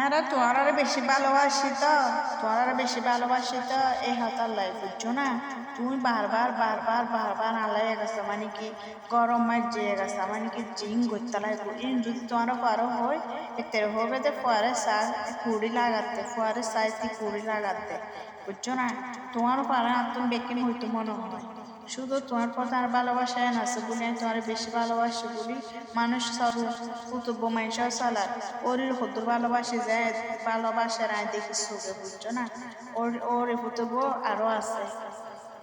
আরে তোমার বেশি ভালোবাসি তো এই হাতার লাই বুঝছো না। তুমি বারবার আলাই গেছো মানে কি গরম মাছ যেয়ে গেছে মানে কি জিং করতে লাগবো ইন যদি তোমার পারো হয় এতে হবে যে ফুয়ারে সাইজ কুড়ি লাগাতে বুঝছো না। তোমার পারে আর তুমি বেকিন হইতো মনে হয় শুধু তোমার প্রতি আর ভালোবাসায় আছে বলে আমি তোমার বেশি ভালোবাসি বলি মানুষ সব কুতুব্য মানুষ চালার ওরির হতো ভালোবাসার আয় দেখি চোখে বুঝছো না। ওর কুতুব্য আরো আছে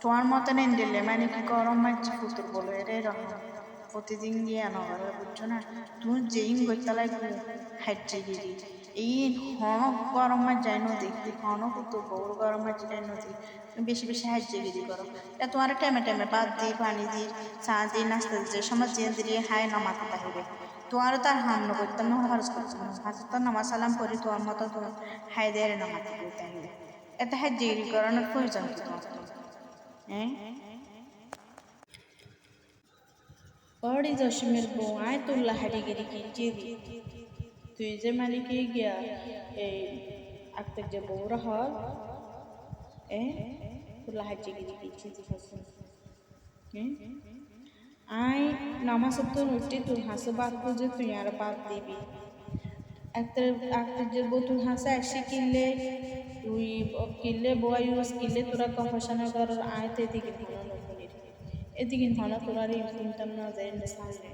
তোমার মতন দিলে মানে কি গরম মাছ ফুতুর বলো এটাই রকম প্রতিদিন গিয়ে নগরে বুঝছো না। তুমি যেই করতে লাগবে হাইটে গিরি এই হন গরম মাছ যায় নদী হন ফুতুর বউর গরম মাছ যায় নদী তুমি বেশি হাইটে গিরি করো তা তোমার টাইমে বাদ দি পানি দি চা দি নাস্তা দিচ্ছে সময় যে দিয়ে হাই নামাতে পারবে তোমারও তার হামলা করতাম না খরচ করতাম না হাজার তো নামাজ সালাম করি তোমার মতো তোমার হাই দিয়ে নামাতে পারবে এত হাইটে গিরি করানোর প্রয়োজন কি তোমার হ্যাঁ। Ori Joshimir Bo, I to Lahadigi Jidi. তুই যে মানে কি গিয়া এই আক্তার যে বউরা হল তোর লাহাজি গিরি কিচ্ছি দিখাচ্ছেন আই নামাজ তো উঠি তোর হাসে বাদ যে তুই আর বাদ দিবি আক্তার যে বউ তোর হাসে আসি তুই কিনলে বউ ইউজ কিনলে তোরা কফসানা কর আয় তো এদিকে ভালো নকলির এদিকে ভালো তোরা কিনতাম না যায় সামনে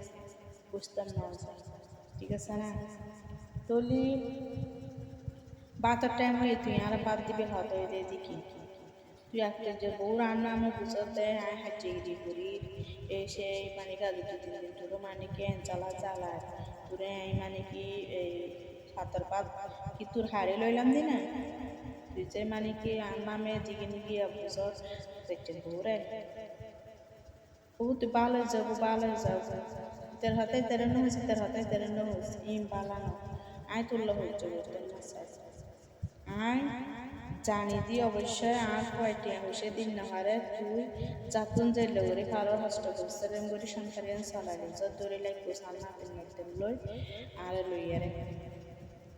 বুঝতাম না ঠিক আছে না তোলি বাতার টাইম হয়ে তুই আর বাদ দিবে হতো এদিকে তুই একটা যে বউ রান্না আমার বুঝাতে আয় হাঁচি গিরি করি এসে মানে কাজে 2-3 দিন তোর মানে কি চালায় তোরে আই মানে কি এই হাতের পাত কি তোর হারে লইলাম দি না তুই যে মানে কি আম্মামে জিগিনি গিয়া বুঝস দেখছেন বউরে ও তুই ভালো যাবো তোর হাতে তেরানো হয়েছে ইম পালানো আয় তুললো হচ্ছে আয় জানি দি অবশ্যই আর কয়টি হসে দিন না হারে তুই যাতন যাইলে করে কারো হস্ত করছে করে সংসারের চালালি যত দূরে লাগবো সালনা দিন লই আর লইয়ারে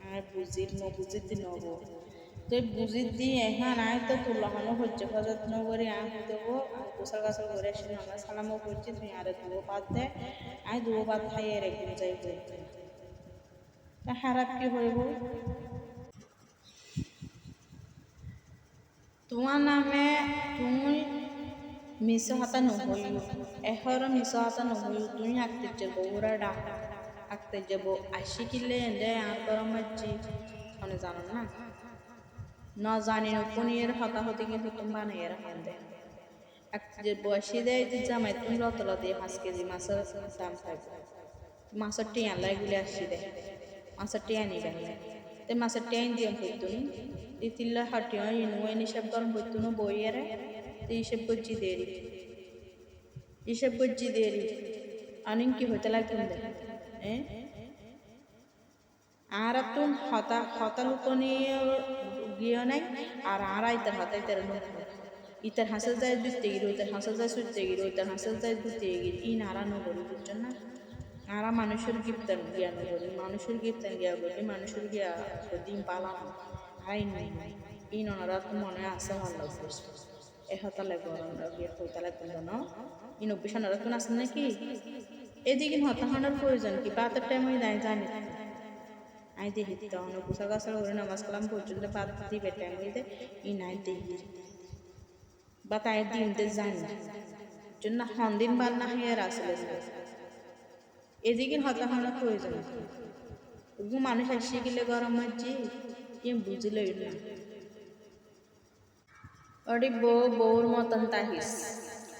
আর বুঝির দি নব তুই বুঝির দি এখন আয় তো তুলহানো হচ্ছে যত্ন করে আয় দেবো আর গোসল গাছল করে এসে নামাজ সালামও করছি তুই আর দুবো বাদ দে আয় দুবো বাদ খাইয়ে রেখে যাই তা খারাপ কি হইব তোমার নামে তুমি মিশ হাতা নহইও এহর মিশ হাতা নহইও তুমি আঁকতে যাবো ওরা ডাকা আঁকতে যাবো আসি কিলে এনে আর গরম মারছি মানে জানো না না জানি না কোন এর হতা হতে কিন্তু তুমি বানিয়ে রাখেন দে আঁকতে যাবো আসি দেয় যে জামাই তুমি লতে 5 কেজি মাছের দাম থাকবে মাছের টিয়া লাইগুলি আসি দেয় মাছের টিয়া নিবেন te masar tain diam putun itilla hatiyo inu eni sab garam putun boyere te isab gojji deri anin ki hote lagtunde আর তুম হতা লুকনি গিয়ে নাই আর ইতার হাতাই তের ইতার হাসা যায় দুতে গিরো ইতার হাসা যায় সুতে গিরো ইতার হাসা যায় দুতে গির ই নারা নগরি বুঝছেন না আর মানুষের গিফতান জ্ঞান করি মানুষের গিফতান গিয়া বলি মানুষের গিয়া দিন পালানো হাই নাই ই ননারা তো মনে আছে ভালো হতালে গরম গিয়ে হতালে গরম ই 90 সনারা তো আসেন নাকি এদিকে হতাহানোর প্রয়োজন কি বাতের টাইম হয়ে নাই জানি আই দেখি তখন গোসল গাছাল করে নামাজ কালাম পর্যন্ত বাদ দিবে টাইম হইতে ই নাই দেখি বা তাই দিনতে জানি জন্য হন্দিন বাদ না হয়ে আসলে এদিকে হতাহানো প্রয়োজন মানুষ আসিয়ে গেলে গরম মারছি কেউ বুঝলে না ওটি বউর মতন তাহিস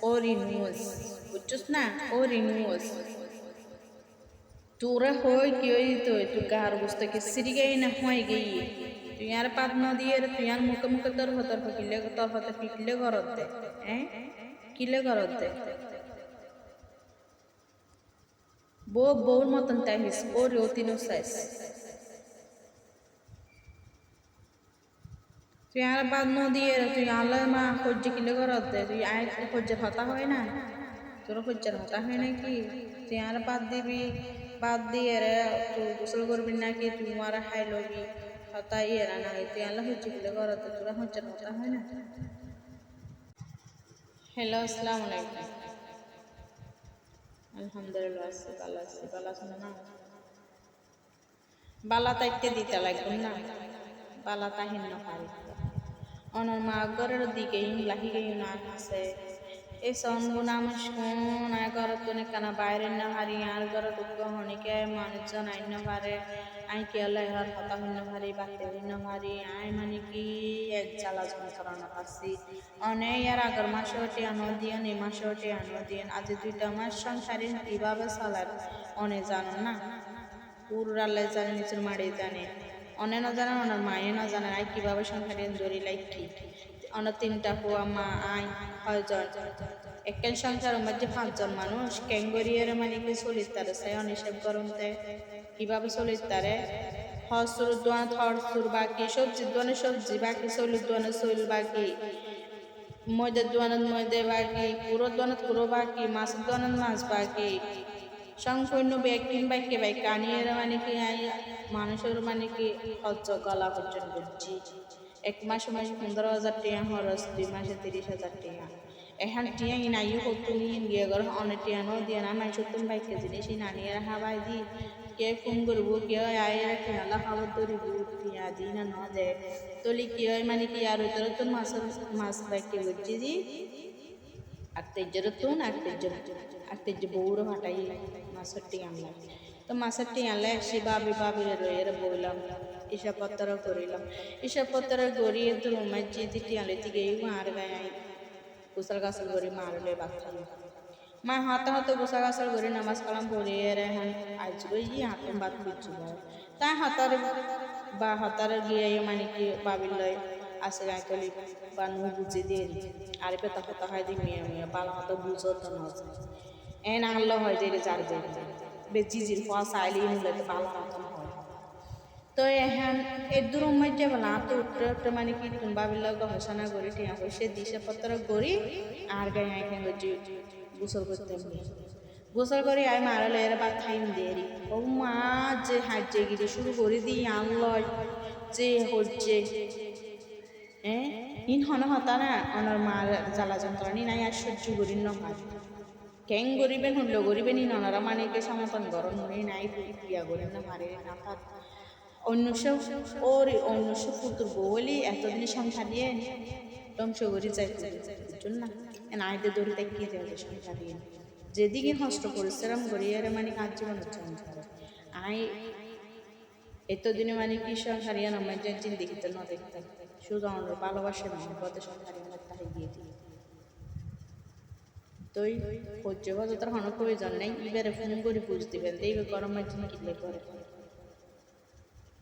ও রিনুয়াস বুঝছিস না ও রিনুয়াস তোরা হয় কি তুই কার বুঝতে কি সিরি গাই না হয় গেই তুই আর পাত ন দিয়ে তুই আর মুখে তোর হতে পিকলে ঘরত দে কিলে ঘরত দে বউর মতন তাহিস ওর অতিনো সাইজ তুই আর বাদ ন দিয়ে তুই আল্লাহ মা সহ্য কিলে ঘরত দে তুই আয় সহ্যের হতা হয় না তোর সহ্যের হতা হয় নাকি তুই আর বাদ দিয়ে রে তুই গোসল করবি নাকি তুই মারা খাই লবি হতা ইয়েরা না হইতে আল্লাহ হচ্ছে বলে করতে তোরা হচ্ছে হতা হয় না। হ্যালো, আসসালামু আলাইকুম। আলহামদুলিল্লাহ আছি, ভালো আছি। ভালো আছেন না? বালা তাইতে দিতে লাগবে না, বালা তাহিন না পারি অনর মা ঘরের দিকে লাহি গেই না আছে এই সনগুনা মুশকুন আয় ঘরত নে কানা বাইরে না হারি আর ঘরত হনিকে মানুষজন আইন পারে আই কি আল্লাহ হর হতা হইন পারি বাতে হইন পারি আই মানে কি এক জ্বালা যন্ত্রণা পাচ্ছি অনে ইয়ার আগের মাসটি আনো দিয়েন এই মাসটি আনো দিয়েন আজ 2টা মাস সংসারে কিভাবে চলার অনে জানো না পুরালে জানে নিচের মাড়ি জানে অনে না জানে ওনার মায়ে না জানে আই কিভাবে সংসারে দড়ি লাইকি অনেক 3টা পুয়া মা আই 6জন একখান সংসারের মধ্যে 5জন মানুষ ক্যাঙ্গরিয়ার মানে কি চলিত তারে সাই অনিষেব গরম দেয় কিভাবে চলিত তারে হসুর দোয়ান থরসুর বাকি সবজি দোয়ানে সবজি বাকি চলির দোয়ানে চল বাকি ময়দার দোয়ানত ময়দা বাকি পুরো দোয়ানত পুরো বাকি মাছের দোয়ানত মাছ বাকি সংকীর্ণ ব্যাকিং বাইকে বাই কানিয়ার মানে কি মানুষের মানে কি হজ্জ গলা পর্যন্ত বুঝছি 1 মাস 15,000 টাকা খরচ 2 মাসে 30,000 টাকা এখন টিয়া ইনাইও কতুনি গিয়ে গর অনেক টিয়া নো দিয়ে না মাই সত্তর বাইকে জিনিস নানিয়ার হাবাই দি কে ফোন করবো কে আয়ের খেলা খাবার ধরিব টিয়া দি না ন দে তলি কি হয় মানে কি আর তোর তো মাছ বাইকে বুঝছি দি আত্তেজর বউরে ফাটাই মাছের টি আনলাম তো মাছের টি আনলে সে বাবিরে রইয়ের বললাম হিসাবপত্র করিলাম হিসাবপত্র গড়িয়ে তো রুমার টি আনলে গিয়ে মার গায়ে গোসল গাছল করে মারলে বাচ্চাল মা হাতে গোসা গাছল করে নামাজ কালাম পড়িয়ে রেহান আজকে হাতম বাদ করছি তাই হাতার গিয়ে মানে কি বাবির লয় আসে গায়ে তলি বা নু বুঝে দিয়ে আর পেতা পেতা হয় দি মিয়া বালা হতো বুঝো তো না এন আল্লাহ হয় যে যার বেজিজির ফল চাইলি নিলে তো বালা হতো হয় তো এখন এর দূর মধ্যে বলা তো উত্তর মানে কি তুমি বাবির লগ ঘোষণা করি ঠিক আছে সে দিশে পত্র করি আর গায়ে আইখান গোসল করতে গোসল করে আই মারালে এর বাদ খাইম দেরি ও মা যে হাজ্যে গিয়ে শুরু করে দিই আল্লাহ যে হচ্ছে ইন হন হতা না অনর মার জ্বালা যন্ত্রণী নাই আর সহ্য করি নয় কেং গরিবেন হলো গরিবেন ইন অনারা মানে কে সমতন গরম নই নাই ক্রিয়া করেন না মারে না তার অন্যসব পুতুর বলি এতদিন সংখ্যা দিয়ে ধ্বংস করে যাইতে বুঝুন না আইতে দড়ি দেখি যাবে সংখ্যা দিয়ে যেদিকে কষ্ট পরিশ্রম করি এর মানে কাজ জীবনের সংসারে আই এতদিনে মানে কি সংসারিয়া নামার যে দেখিতে না দেখতাম শুধু আমার ভালোবাসে মহব্বতে সংসারিয়া তাই গিয়ে দিই তই সহ্য বাজে তার কোনো প্রয়োজন নেই এবারে ফোন করে বুঝ দিবেন এইবার গরমের জন্য কিনলে করে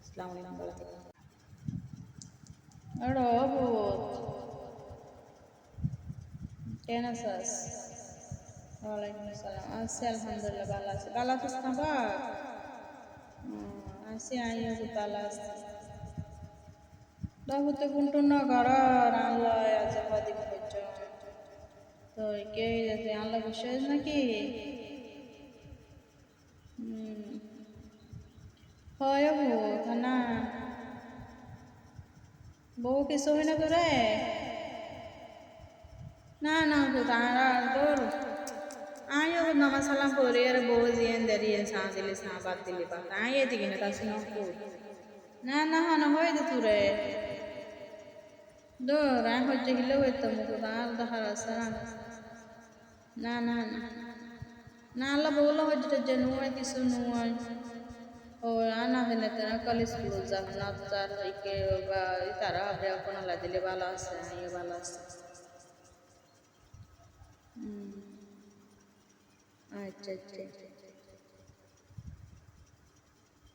আসসালামু আলাইকুম কেন আছিস ওয়ালাইকুম আসসালাম আছি আলহামদুলিল্লাহ ভালো আছিস না বা আছি আইও ভালো আছি বাবুতে কোনটো না ঘর আনলয় আজ বাদি করছ তো কে যাতে আনলা বসে নাকি হয় বউ না বউ কিছু হয় না করে না না তো তারা তোর আইও নামাজ সালাম পড়ে আর বউ জিয়েন দাঁড়িয়ে সা দিলে সা বাদ দিলে বাদ আইয়ে দিকে না তার সঙ্গে না না না হয় তো তুরে দূর আয় হচ্ছে গেলে হইতো মুখ আর দেখার আছে না না না না আল্লাহ বউলা হচ্ছে যে নুয় কিছু নুয় ও আনা হয় না তারা কলেজ স্কুল যাব না তার কে বা তারা আবার এখন আল্লাহ দিলে ভালো আছে আইয়ে ভালো আছে আচ্ছা আচ্ছা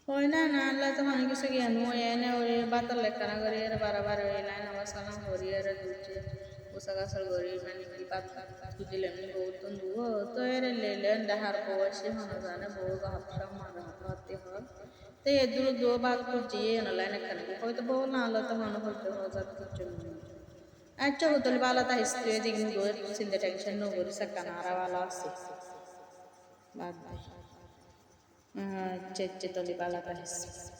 হয় না না আল্লাহ তো অনেক কিছু জ্ঞান এনে ওরে বাতার লেখানা করি আর বারবার ওই লাইন আমার সালাম করি আর দুধে পোশা কাছার করি মানে কি পাত দিলেন বউ তো দুও তো এর লেলেন দেখার বয়সে হনো জানে বউ হাফসা মারা হাতে হয় তো এ দূর দু বাদ বুঝিয়ে এনে লাইন এখানে হয়তো বউ না আল্লাহ তো মনে হইতে হাজার কিছু আচ্ছা হতলে বালা তা হিস্ট্রি দিন দূর চিন্তা টেনশন নগরি সাকানা আর ভালো আছে বাদ বাই আচ্ছা আচ্ছা তলি বালা তা হিস্ট্রি